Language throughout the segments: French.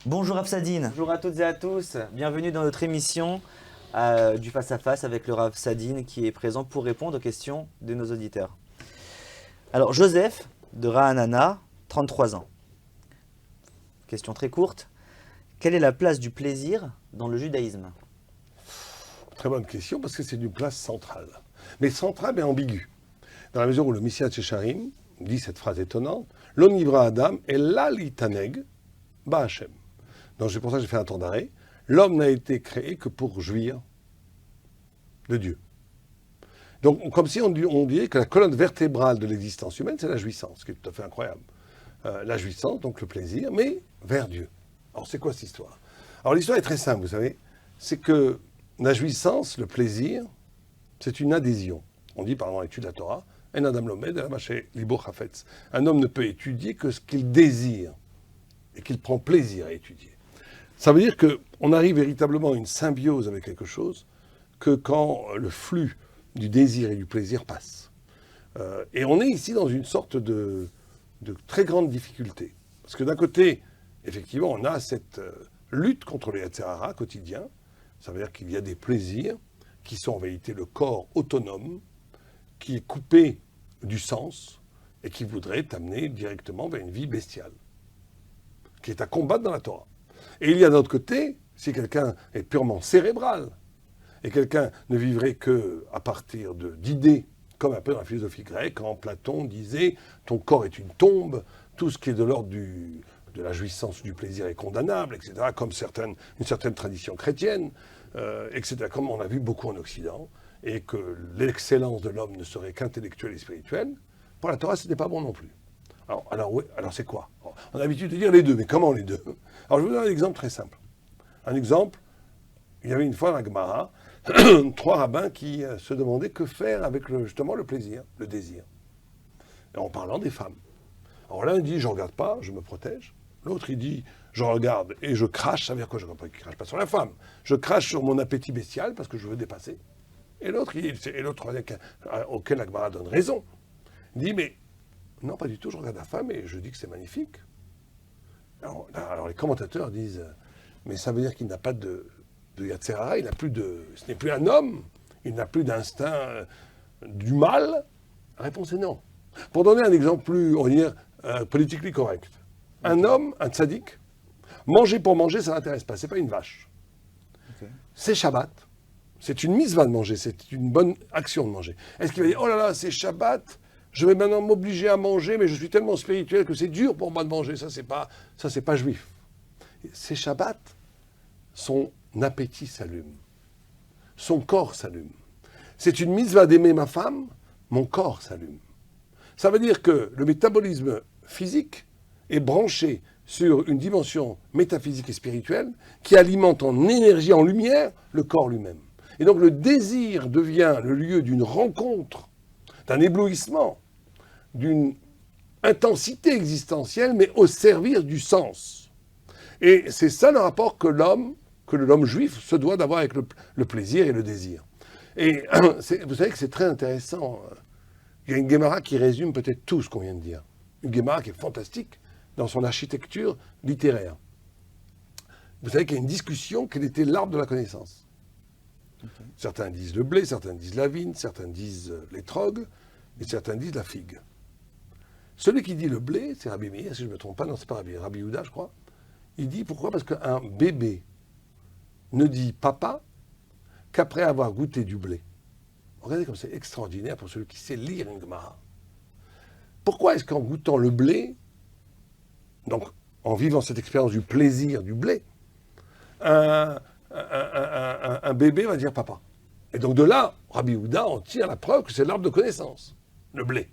Bonjour Rav Sadine. Bonjour à toutes et à tous, bienvenue dans notre émission du Face à Face avec le Rav Sadine qui est présent pour répondre aux questions de nos auditeurs. Alors Joseph de Rahanana, 33 ans. Question très courte. Quelle est la place du plaisir dans le judaïsme? Très bonne question parce que c'est une place centrale. Mais centrale mais ambiguë. Dans la mesure où le Messiah Tchecharim dit cette phrase étonnante, l'onivra Adam et l'alitaneg ba Hashem. Donc c'est pour ça que j'ai fait un temps d'arrêt. L'homme n'a été créé que pour jouir de Dieu. Donc comme si on disait que la colonne vertébrale de l'existence humaine, c'est la jouissance, ce qui est tout à fait incroyable. La jouissance, donc le plaisir, mais vers Dieu. Alors c'est quoi cette histoire? Alors l'histoire est très simple, vous savez. C'est que la jouissance, le plaisir, c'est une adhésion. On dit par exemple dans l'étude de la Torah, En Adam Lomed, Libo Chafetz. Un homme ne peut étudier que ce qu'il désire et qu'il prend plaisir à étudier. Ça veut dire qu'on arrive véritablement à une symbiose avec quelque chose que quand le flux du désir et du plaisir passe. Et on est ici dans une sorte de très grande difficulté. Parce que d'un côté, effectivement, on a cette lutte contre le Yetzer Hara quotidien. Ça veut dire qu'il y a des plaisirs qui sont en vérité le corps autonome, qui est coupé du sens et qui voudrait t'amener directement vers une vie bestiale, qui est à combattre dans la Torah. Et il y a d'un autre côté, si quelqu'un est purement cérébral, et quelqu'un ne vivrait qu'à partir d'idées, comme un peu dans la philosophie grecque, quand Platon disait « ton corps est une tombe », tout ce qui est de l'ordre de la jouissance du plaisir est condamnable, etc., comme une certaine tradition chrétienne, etc., comme on a vu beaucoup en Occident, et que l'excellence de l'homme ne serait qu'intellectuelle et spirituelle, pour la Torah, ce n'était pas bon non plus. Alors c'est quoi? On a l'habitude de dire les deux, mais comment les deux? Alors je vais vous donner un exemple très simple. Un exemple, il y avait une fois dans la Gemara, 3 rabbins qui se demandaient que faire avec justement le plaisir, le désir, et en parlant des femmes. Alors l'un dit, je ne regarde pas, je me protège. L'autre, il dit, je regarde et je crache. Ça veut dire quoi? Je ne crache pas sur la femme. Je crache sur mon appétit bestial parce que je veux dépasser. Et l'autre, auquel la Gemara donne raison, il dit, mais non, pas du tout, je regarde la femme et je dis que c'est magnifique. Alors les commentateurs disent, mais ça veut dire qu'il n'a pas de Yetzer Hara, ce n'est plus un homme, il n'a plus d'instinct du mal. La réponse est non. Pour donner un exemple plus, on va dire, politiquement correct. Un homme, un tzaddik, manger pour manger, ça ne l'intéresse pas, c'est pas une vache. Okay. C'est Shabbat, c'est une mitzvah de manger, c'est une bonne action de manger. Est-ce qu'il va dire, oh là là, c'est Shabbat, je vais maintenant m'obliger à manger, mais je suis tellement spirituel que c'est dur pour moi de manger, ça c'est pas juif. C'est Shabbat, son appétit s'allume, son corps s'allume. C'est une mitzvah d'aimer ma femme, mon corps s'allume. Ça veut dire que le métabolisme physique est branché sur une dimension métaphysique et spirituelle qui alimente en énergie, en lumière, le corps lui-même. Et donc le désir devient le lieu d'une rencontre, d'un éblouissement, d'une intensité existentielle, mais au service du sens. Et c'est ça le rapport que l'homme juif se doit d'avoir avec le plaisir et le désir. Et vous savez que c'est très intéressant. Il y a une Gemara qui résume peut-être tout ce qu'on vient de dire. Une Gemara qui est fantastique dans son architecture littéraire. Vous savez qu'il y a une discussion quel était l'arbre de la connaissance. Okay. Certains disent le blé, certains disent la vigne, certains disent l'étrog, et certains disent la figue. Celui qui dit le blé, c'est Rabbi Meir, si je ne me trompe pas, non, c'est pas Rabbi Yehuda, je crois. Il dit pourquoi? Parce qu'un bébé ne dit papa qu'après avoir goûté du blé. Regardez comme c'est extraordinaire pour celui qui sait lire une Gemara. Pourquoi est-ce qu'en goûtant le blé, donc en vivant cette expérience du plaisir du blé, un bébé va dire papa? Et donc de là, Rabbi Yehuda en tire la preuve que c'est l'arbre de connaissance, le blé.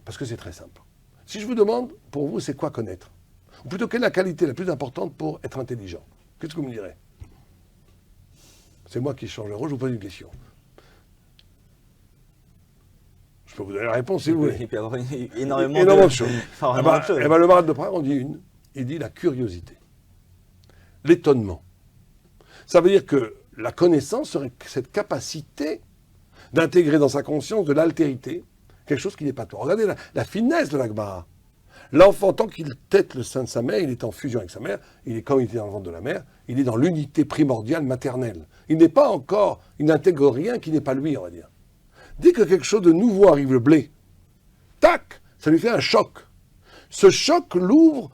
Parce que c'est très simple. Si je vous demande, pour vous, c'est quoi connaître? Ou plutôt, quelle est la qualité la plus importante pour être intelligent? Qu'est-ce que vous me direz? C'est moi qui change le rôle, je vous pose une question. Je peux vous donner la réponse si vous voulez. Il peut y avoir énormément de choses. Le Maharal de Prague en dit une. Il dit la curiosité, l'étonnement. Ça veut dire que la connaissance serait cette capacité d'intégrer dans sa conscience de l'altérité, quelque chose qui n'est pas toi. Regardez la finesse de la Gemara. L'enfant, tant qu'il tète le sein de sa mère, il est en fusion avec sa mère, il est comme il était dans le ventre de la mère, il est dans l'unité primordiale maternelle. Il n'est pas encore, il n'intègre rien qui n'est pas lui, on va dire. Dès que quelque chose de nouveau arrive, le blé, tac, ça lui fait un choc. Ce choc l'ouvre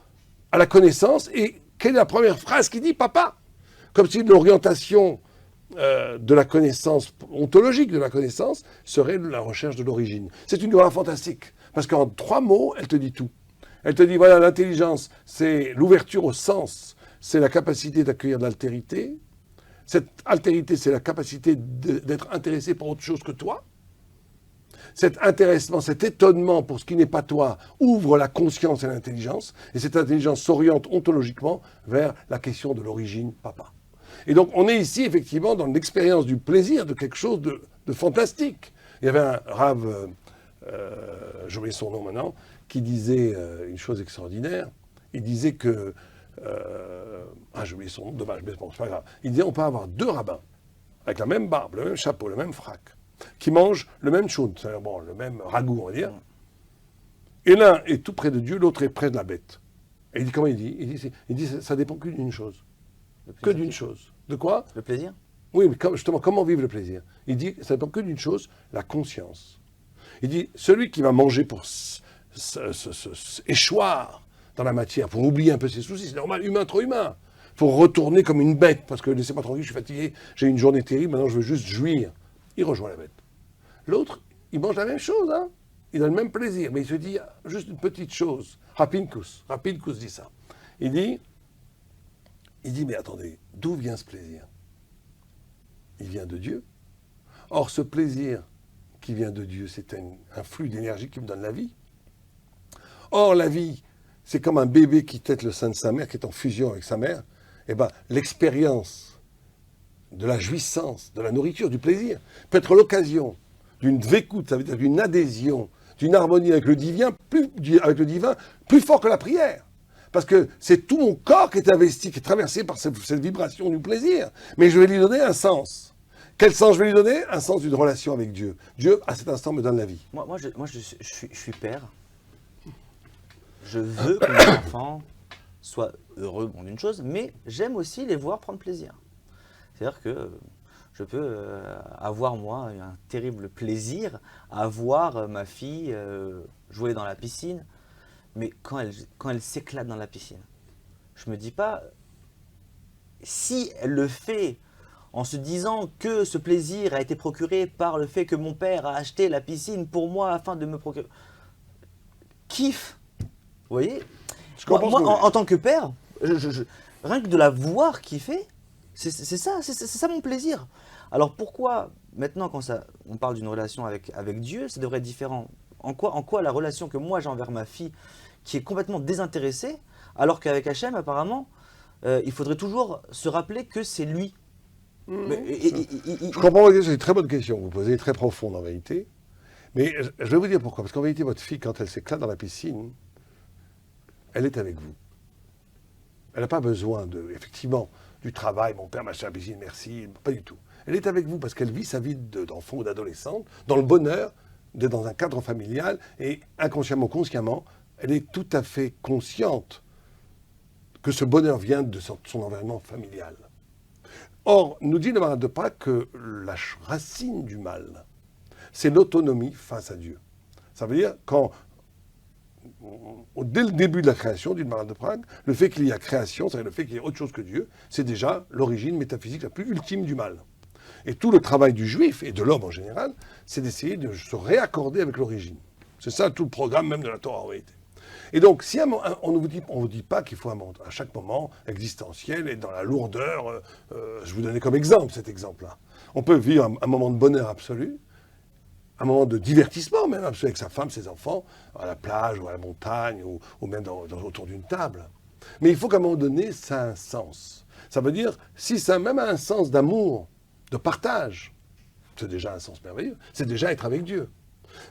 à la connaissance, et quelle est la première phrase qu'il dit? Papa. Comme si l'orientation de la connaissance, ontologique de la connaissance, serait la recherche de l'origine. C'est une loi fantastique, parce qu'en 3 mots, elle te dit tout. Elle te dit, voilà, l'intelligence, c'est l'ouverture au sens, c'est la capacité d'accueillir de l'altérité. Cette altérité, c'est la capacité d'être intéressé par autre chose que toi. Cet intéressement, cet étonnement pour ce qui n'est pas toi, ouvre la conscience et l'intelligence, et cette intelligence s'oriente ontologiquement vers la question de l'origine, papa. Et donc, on est ici, effectivement, dans l'expérience du plaisir de quelque chose de fantastique. Il y avait un rave, j'oublie son nom maintenant, qui disait une chose extraordinaire. Il disait que... j'ai oublié son nom, dommage, mais bon, c'est pas grave. Il disait on peut avoir 2 rabbins, avec la même barbe, le même chapeau, le même frac, qui mangent le même choun, c'est-à-dire bon, le même ragoût, on va dire. Et l'un est tout près de Dieu, l'autre est près de la bête. Et il dit, comment il dit? Il dit ça dépend que d'une chose. Que d'une chose. De quoi? Le plaisir? Oui, mais justement, comment vivre le plaisir? Il dit, ça dépend que d'une chose, la conscience. Il dit, celui qui va manger pour échoir dans la matière, pour oublier un peu ses soucis, c'est normal, humain, trop humain. Il faut retourner comme une bête, parce que laissez-moi tranquille, je suis fatigué, j'ai une journée terrible, maintenant je veux juste jouir. Il rejoint la bête. L'autre, il mange la même chose, hein. Il a le même plaisir, mais il se dit juste une petite chose. Rapinkus dit ça. Il dit, mais attendez, d'où vient ce plaisir? Il vient de Dieu. Or, ce plaisir qui vient de Dieu, c'est un flux d'énergie qui me donne la vie. Or, la vie, c'est comme un bébé qui tète le sein de sa mère, qui est en fusion avec sa mère. Eh bien, l'expérience de la jouissance, de la nourriture, du plaisir, peut être l'occasion d'une écoute, ça veut dire d'une adhésion, d'une harmonie avec le divin, plus fort que la prière. Parce que c'est tout mon corps qui est investi, qui est traversé par cette vibration du plaisir. Mais je vais lui donner un sens. Quel sens je vais lui donner? Un sens d'une relation avec Dieu. Dieu, à cet instant, me donne la vie. Moi, je suis père. Je veux que mes enfants soient heureux, bon, d'une chose, mais j'aime aussi les voir prendre plaisir. C'est-à-dire que je peux avoir, moi, un terrible plaisir à voir ma fille jouer dans la piscine, mais quand elle s'éclate dans la piscine, je me dis pas, si elle le fait en se disant que ce plaisir a été procuré par le fait que mon père a acheté la piscine pour moi afin de me procurer... Kiff. Vous voyez? Moi, en tant que père, rien que de la voir kiffer, c'est ça mon plaisir. Alors pourquoi, maintenant, quand on parle d'une relation avec Dieu, ça devrait être différent? En quoi la relation que moi j'ai envers ma fille, qui est complètement désintéressée, alors qu'avec Hachem, apparemment, il faudrait toujours se rappeler que c'est lui. Je comprends, c'est une très bonne question, vous posez, très profonde en vérité. Mais je vais vous dire pourquoi. Parce qu'en vérité, votre fille, quand elle s'éclate dans la piscine, elle est avec vous. Elle n'a pas besoin effectivement, du travail, mon père m'a acheté la piscine, merci, pas du tout. Elle est avec vous parce qu'elle vit sa vie d'enfant ou d'adolescente dans le bonheur, dans un cadre familial, et inconsciemment, consciemment, elle est tout à fait consciente que ce bonheur vient de son environnement familial. Or, nous dit le Maharal de Prague que la racine du mal, c'est l'autonomie face à Dieu. Ça veut dire, dès le début de la création, dit le Maharal de Prague, le fait qu'il y a création, c'est-à-dire le fait qu'il y ait autre chose que Dieu, c'est déjà l'origine métaphysique la plus ultime du mal. Et tout le travail du juif, et de l'homme en général, c'est d'essayer de se réaccorder avec l'origine. C'est ça tout le programme même de la Torah en réalité. Et donc, si on ne vous dit pas qu'il faut à chaque moment existentiel et dans la lourdeur, je vous donnais comme exemple cet exemple-là. On peut vivre un moment de bonheur absolu, un moment de divertissement même absolu avec sa femme, ses enfants, à la plage ou à la montagne ou même autour d'une table. Mais il faut qu'à un moment donné, ça a un sens. Ça veut dire, si ça même a un sens d'amour, de partage, c'est déjà un sens merveilleux, c'est déjà être avec Dieu.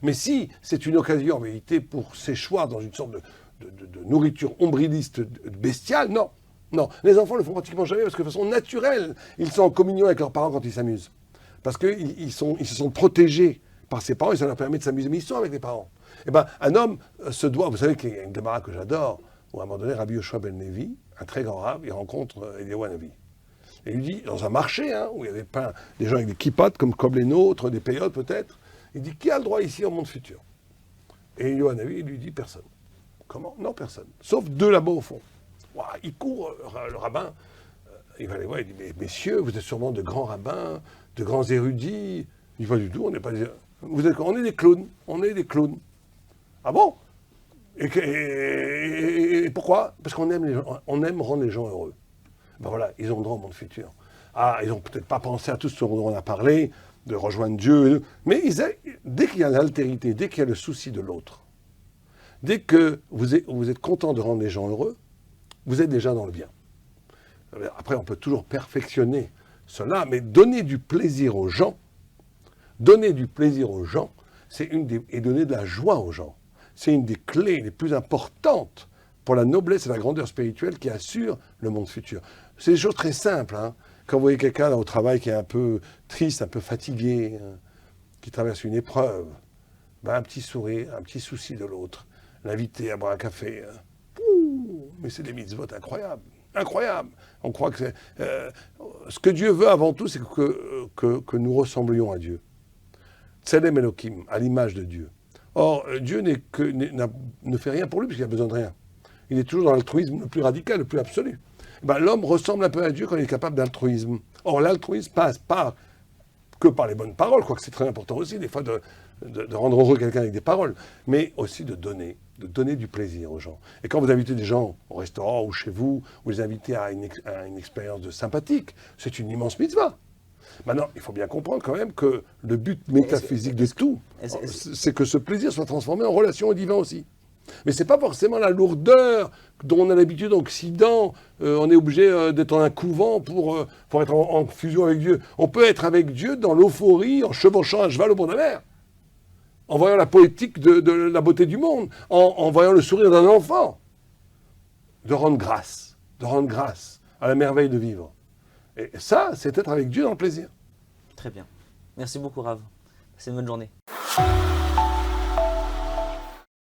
Mais si c'est une occasion en vérité pour s'échoir dans une sorte de nourriture ombriliste bestiale, non. Non, les enfants ne le font pratiquement jamais parce que de façon naturelle, ils sont en communion avec leurs parents quand ils s'amusent. Parce qu'ils se sont protégés par ses parents et ça leur permet de s'amuser, mais ils sont avec les parents. Eh ben, un homme se doit, vous savez qu'il y a une Gemara que j'adore, où à un moment donné, Rabbi Yoshua ben Levi, un très grand rab, il rencontre Eliyahu Hanavi. Et il lui dit, dans un marché, hein, où il y avait pas des gens avec des kippots, comme les nôtres, des périodes peut-être, il dit, qui a le droit ici au monde futur? Et Eliyahu Hanavi, il lui dit, personne. Comment? Non, personne. Sauf deux là-bas au fond. Ouah, il court, le rabbin, il va les voir, il dit, mais messieurs, vous êtes sûrement de grands rabbins, de grands érudits. Il dit, pas du tout, on n'est pas des... on est des clowns, on est des clowns. Ah bon? Et pourquoi? Parce qu'on aime les gens, on aime rendre les gens heureux. Ben voilà, ils ont le droit au monde futur. Ah, ils n'ont peut-être pas pensé à tout ce dont on a parlé, de rejoindre Dieu, mais dès qu'il y a l'altérité, dès qu'il y a le souci de l'autre, dès que vous êtes content de rendre les gens heureux, vous êtes déjà dans le bien. Après, on peut toujours perfectionner cela, mais donner du plaisir aux gens, c'est et donner de la joie aux gens, c'est une des clés les plus importantes pour la noblesse et la grandeur spirituelle qui assure le monde futur. C'est des choses très simples. Hein. Quand vous voyez quelqu'un au travail qui est un peu triste, un peu fatigué, hein, qui traverse une épreuve, ben un petit sourire, un petit souci de l'autre, l'inviter à boire un café. Hein. Mais c'est des mitzvot incroyables. Incroyable. On croit que ce que Dieu veut avant tout, c'est que nous ressemblions à Dieu. Tselem Elohim, à l'image de Dieu. Or, Dieu ne fait rien pour lui, puisqu'il n'a besoin de rien. Il est toujours dans l'altruisme le plus radical, le plus absolu. Ben, l'homme ressemble un peu à Dieu quand il est capable d'altruisme. Or, l'altruisme passe pas que par les bonnes paroles, quoique c'est très important aussi, des fois, de rendre heureux quelqu'un avec des paroles, mais aussi de donner du plaisir aux gens. Et quand vous invitez des gens au restaurant ou chez vous, vous les invitez à une expérience de sympathique, c'est une immense mitzvah. Maintenant, il faut bien comprendre quand même que le but métaphysique de tout, c'est que ce plaisir soit transformé en relation au divin aussi. Mais ce n'est pas forcément la lourdeur dont on a l'habitude en Occident. On est obligé d'être en un couvent pour être en fusion avec Dieu. On peut être avec Dieu dans l'euphorie, en chevauchant un cheval au bord de la mer, en voyant la poétique de la beauté du monde, en voyant le sourire d'un enfant. De rendre grâce à la merveille de vivre. Et ça, c'est être avec Dieu dans le plaisir. Très bien. Merci beaucoup, Rav. Passez une bonne journée.